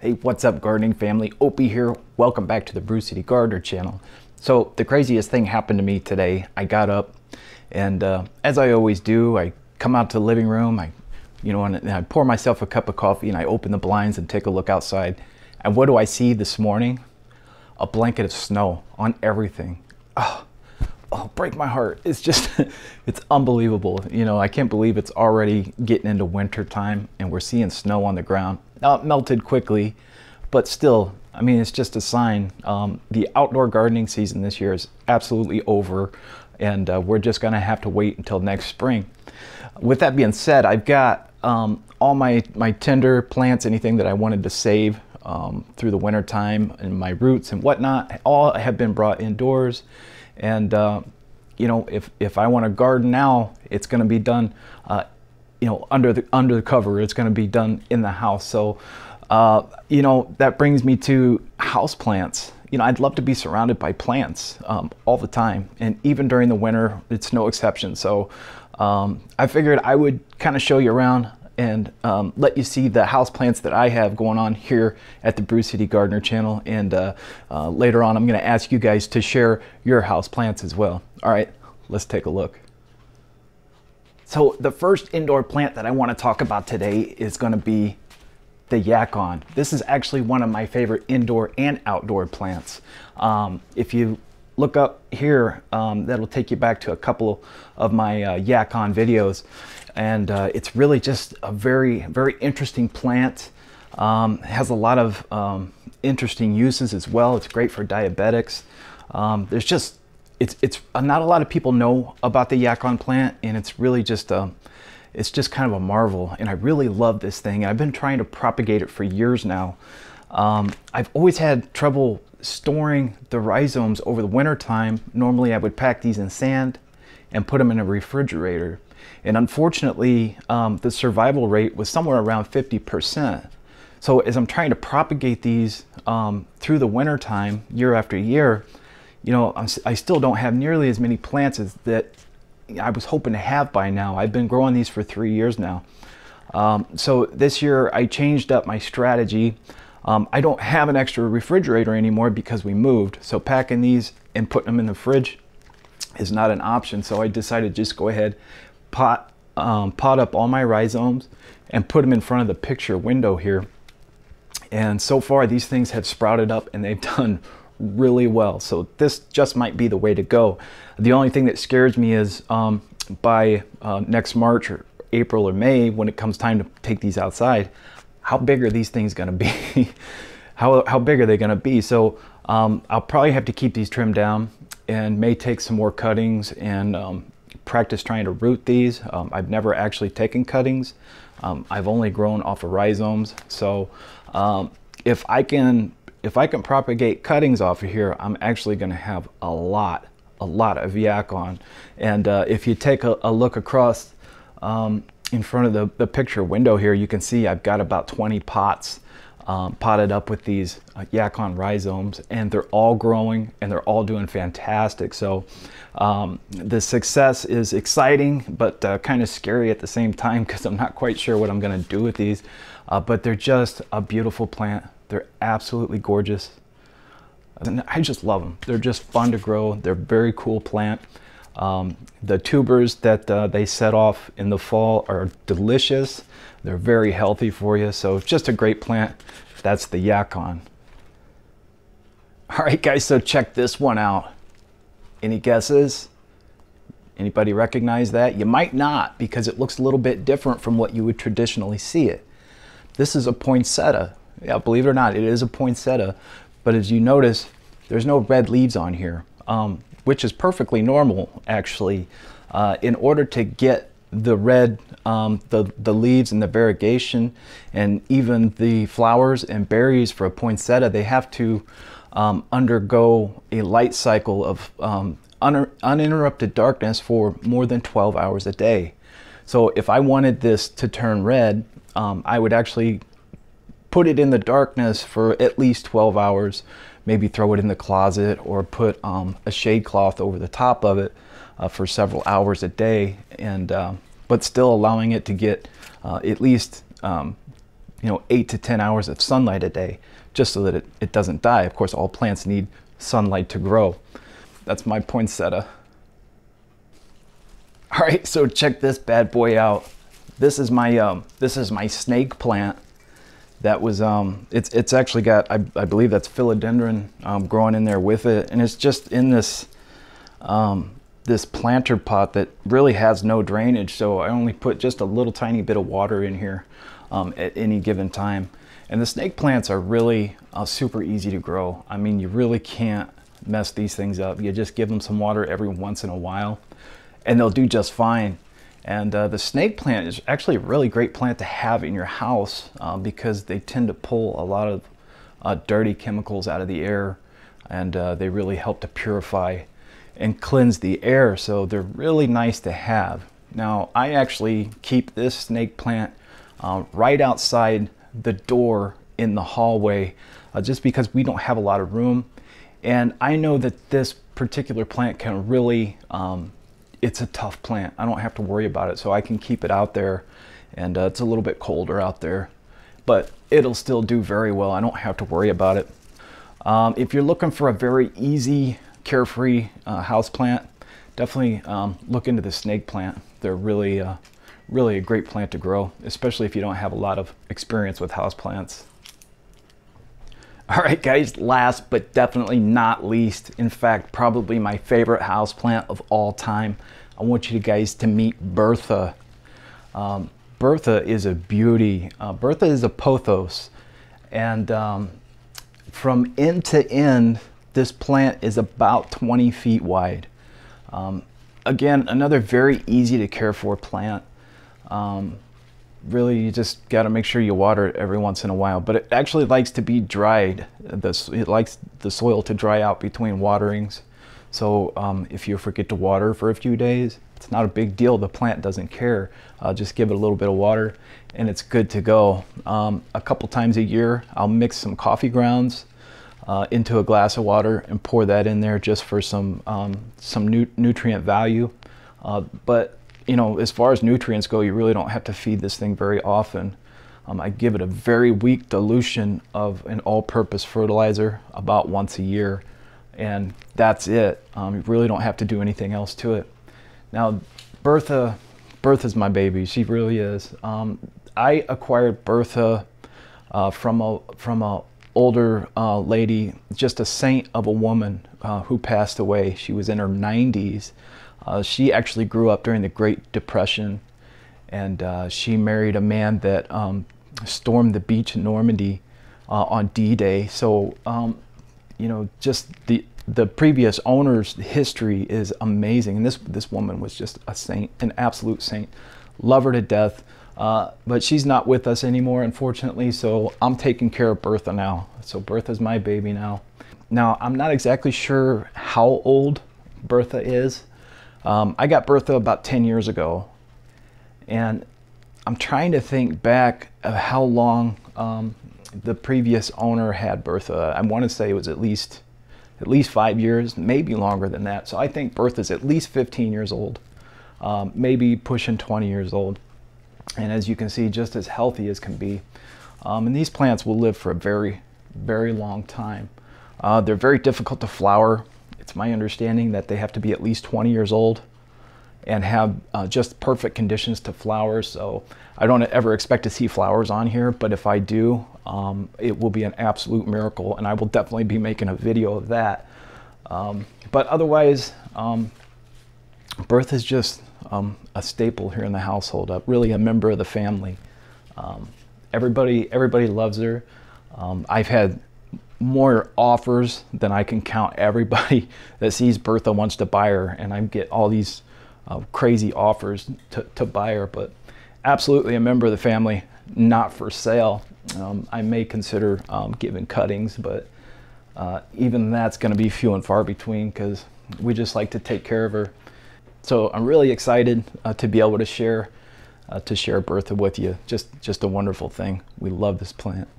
Hey, what's up, gardening family? Opie here. Welcome back to the Brew City Gardener channel. So the craziest thing happened to me today. I got up and as I always do, I come out to the living room, and I pour myself a cup of coffee and I open the blinds and take a look outside. And what do I see this morning? A blanket of snow on everything. Oh, break my heart. It's just, it's unbelievable. You know, I can't believe it's already getting into winter time and we're seeing snow on the ground. Now it melted quickly, but still, I mean, it's just a sign. The outdoor gardening season this year is absolutely over, and we're just gonna have to wait until next spring. With that being said, I've got all my tender plants, anything that I wanted to save through the winter time, and my roots and whatnot, all have been brought indoors. And you know, if I want to garden now, it's going to be done you know, under the cover. It's going to be done in the house. So you know, that brings me to houseplants. You know, I'd love to be surrounded by plants all the time, and even during the winter, it's no exception. So I figured I would kind of show you around and let you see the houseplants that I have going on here at the Brew City Gardener channel. And later on, I'm going to ask you guys to share your houseplants as well. All right, let's take a look. So the first indoor plant that I want to talk about today is going to be the Yakon. This is actually one of my favorite indoor and outdoor plants. If you look up here, that'll take you back to a couple of my Yakon videos. And it's really just a very, very interesting plant. It has a lot of interesting uses as well. It's great for diabetics. There's just, it's not a lot of people know about the Yakon plant, and it's really just it's just kind of a marvel. And I really love this thing. I've been trying to propagate it for years now. I've always had trouble storing the rhizomes over the winter time. Normally I would pack these in sand and put them in a refrigerator. And unfortunately, the survival rate was somewhere around 50%. So as I'm trying to propagate these through the winter time, year after year, you know, I still don't have nearly as many plants as that I was hoping to have by now. I've been growing these for 3 years now. So this year I changed up my strategy. I don't have an extra refrigerator anymore because we moved. So packing these and putting them in the fridge is not an option. So I decided to just go ahead, pot up all my rhizomes and put them in front of the picture window here. And so far these things have sprouted up and they've done really well. So this just might be the way to go. The only thing that scares me is by next March or April or May, when it comes time to take these outside, how big are these things going to be? how big are they going to be? So I'll probably have to keep these trimmed down and may take some more cuttings and practice trying to root these. I've never actually taken cuttings. I've only grown off of rhizomes. So if I can propagate cuttings off of here, I'm actually going to have a lot of Yakon. And if you take a look across in front of the picture window here, you can see I've got about 20 pots potted up with these Yakon rhizomes, and they're all growing and they're all doing fantastic. So the success is exciting, but kind of scary at the same time, because I'm not quite sure what I'm going to do with these. But they're just a beautiful plant. They're absolutely gorgeous. And I just love them. They're just fun to grow. They're a very cool plant. The tubers that they set off in the fall are delicious. They're very healthy for you. So it's just a great plant. That's the Yakon. All right, guys, so check this one out. Any guesses? Anybody recognize that? You might not, because it looks a little bit different from what you would traditionally see it. This is a poinsettia. Yeah, believe it or not, it is a poinsettia. But as you notice, there's no red leaves on here, which is perfectly normal, actually. In order to get the red, the leaves and the variegation, and even the flowers and berries for a poinsettia, they have to undergo a light cycle of uninterrupted darkness for more than 12 hours a day. So if I wanted this to turn red, I would actually put it in the darkness for at least 12 hours, maybe throw it in the closet or put a shade cloth over the top of it for several hours a day, and but still allowing it to get at least 8 to 10 hours of sunlight a day, just so that it doesn't die. Of course, all plants need sunlight to grow. That's my poinsettia. All right, so check this bad boy out. This is my snake plant. That was it's actually got, I believe that's philodendron growing in there with it, and it's just in this this planter pot that really has no drainage. So I only put just a little tiny bit of water in here at any given time. And the snake plants are really super easy to grow. I mean, you really can't mess these things up. You just give them some water every once in a while, and they'll do just fine. And the snake plant is actually a really great plant to have in your house because they tend to pull a lot of dirty chemicals out of the air, and they really help to purify and cleanse the air. So they're really nice to have. Now, I actually keep this snake plant right outside the door in the hallway just because we don't have a lot of room. And I know that this particular plant can really it's a tough plant. I don't have to worry about it, so I can keep it out there, and it's a little bit colder out there, but it'll still do very well. I don't have to worry about it. If you're looking for a very easy, carefree house plant, definitely look into the snake plant. They're really a great plant to grow, especially if you don't have a lot of experience with house plants. All right, guys, last but definitely not least, in fact, probably my favorite houseplant of all time, I want you guys to meet Bertha. Bertha is a beauty. Bertha is a pothos, and from end to end, this plant is about 20 feet wide. Again, another very easy to care for plant. Really, you just got to make sure you water it every once in a while, but it actually likes to be dried. It likes the soil to dry out between waterings. So if you forget to water for a few days, it's not a big deal. The plant doesn't care. Just give it a little bit of water and it's good to go. A couple times a year, I'll mix some coffee grounds into a glass of water and pour that in there just for some nutrient value. But as far as nutrients go, you really don't have to feed this thing very often. I give it a very weak dilution of an all-purpose fertilizer about once a year, and that's it. You really don't have to do anything else to it. Now, Bertha's my baby. She really is. I acquired Bertha from a older lady, just a saint of a woman who passed away. She was in her 90s. She actually grew up during the Great Depression, and she married a man that stormed the beach in Normandy on D-Day. So, just the previous owner's history is amazing. And this woman was just a saint, an absolute saint. Love her to death. But she's not with us anymore, unfortunately. So I'm taking care of Bertha now. So Bertha's my baby now. Now, I'm not exactly sure how old Bertha is. I got Bertha about 10 years ago, and I'm trying to think back of how long the previous owner had Bertha. I want to say it was at least 5 years, maybe longer than that. So I think Bertha's at least 15 years old, maybe pushing 20 years old. And as you can see, just as healthy as can be. And these plants will live for a very, very long time. They're very difficult to flower. It's my understanding that they have to be at least 20 years old and have just perfect conditions to flower. So I don't ever expect to see flowers on here, but if I do, it will be an absolute miracle, and I will definitely be making a video of that. But otherwise, Bertha's just a staple here in the household, really a member of the family. Everybody loves her. I've had more offers than I can count. Everybody that sees Bertha wants to buy her, and I get all these crazy offers to buy her, but absolutely a member of the family, not for sale. I may consider giving cuttings, but even that's going to be few and far between because we just like to take care of her. So I'm really excited to be able to share Bertha with you. Just a wonderful thing. We love this plant.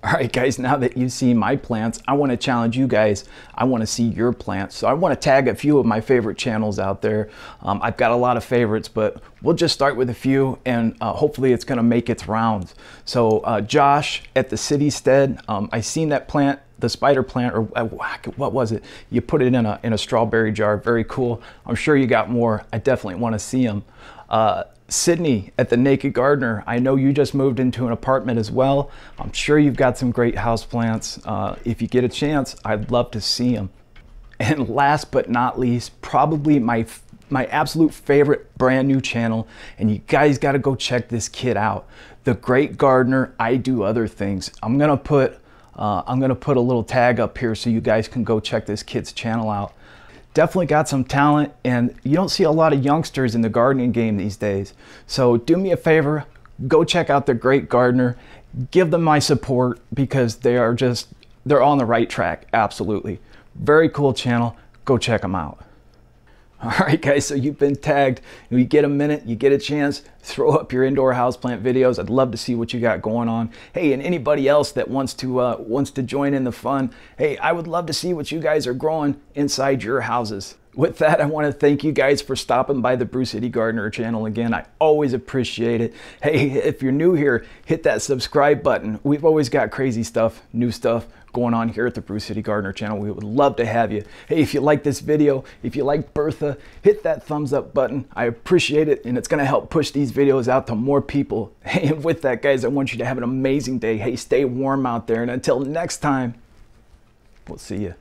All right, guys, now that you've seen my plants, I want to challenge you guys. I want to see your plants. So I want to tag a few of my favorite channels out there. I've got a lot of favorites, but we'll just start with a few, and hopefully it's going to make its rounds. So Josh at the Citystead, I seen that plant, the spider plant, or what was it? You put it in a strawberry jar. Very cool. I'm sure you got more. I definitely want to see them. Sydney at the Naked Gardener, I know you just moved into an apartment as well. I'm sure you've got some great houseplants. If you get a chance, I'd love to see them. And last but not least, probably my absolute favorite brand new channel, and you guys got to go check this kid out. The Great Gardener, I Do Other Things. I'm gonna put a little tag up here so you guys can go check this kid's channel out. Definitely got some talent, and you don't see a lot of youngsters in the gardening game these days. So do me a favor, go check out The Great Gardener. Give them my support because they're on the right track. Absolutely. Very cool channel. Go check them out. All right, guys, so you've been tagged. You get a minute, you get a chance, throw up your indoor houseplant videos. I'd love to see what you got going on. Hey, and anybody else that wants to join in the fun, hey, I would love to see what you guys are growing inside your houses. With that, I want to thank you guys for stopping by the Brew City Gardener channel again. I always appreciate it. Hey, if you're new here, hit that subscribe button. We've always got crazy stuff, new stuff going on here at the Brew City Gardener channel. We would love to have you. Hey, if you like this video, if you like Bertha, hit that thumbs up button. I appreciate it, and it's going to help push these videos out to more people. Hey, and with that, guys, I want you to have an amazing day. Hey, stay warm out there, and until next time, we'll see you.